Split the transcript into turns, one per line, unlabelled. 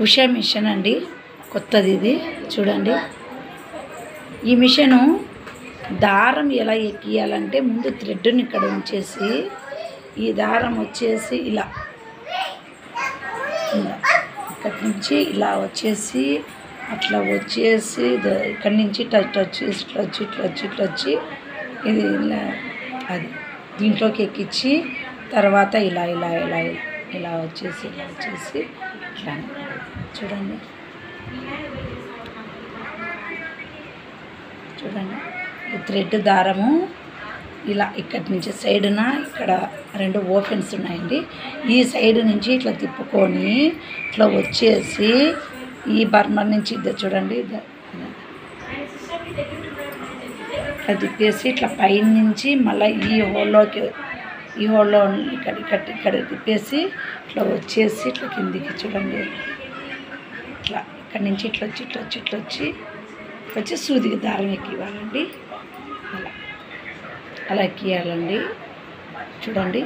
Usha machine అండి, కొత్తది ఇది చూడండి. ఈ మిషను దారం ఎలా ఎక్కియాలంటే ముందు థ్రెడ్ని ఇక్కడ ఉంచేసి ఈ దారం వచ్చేసి ఇలా ఇక్కడి నుంచి ఇలా వచ్చేసి అట్లా వచ్చేసి ఇక్కడి నుంచి టచ్ చేసి ఇట్లా వచ్చి ఇది ఇలా అది దీంట్లోకి ఎక్కించి తర్వాత ఇలా ఇలా ఇలా ఇలా వచ్చేసి ఇట్లా చూడండి ఈ థ్రెడ్ దారము ఇలా ఇక్కడి నుంచి సైడ్న ఇక్కడ 2 ఓపెన్స్ ఉన్నాయండి. ఈ సైడ్ నుంచి ఇట్లా తిప్పుకొని ఇట్లా వచ్చేసి ఈ బర్మర్ నుంచి చూడండి ఇట్లా తిప్పేసి ఇట్లా పైన నుంచి మళ్ళీ ఈ హోల్లో ఇక్కడ తిప్పేసి ఇట్లా వచ్చేసి ఇట్లా కిందికి చూడండి ఇట్లా ఇక్కడి నుంచి ఇట్లా వచ్చి సూదికి దారం ఎక్కివ్వాలండి. అలా ఎక్కియాలండి చూడండి.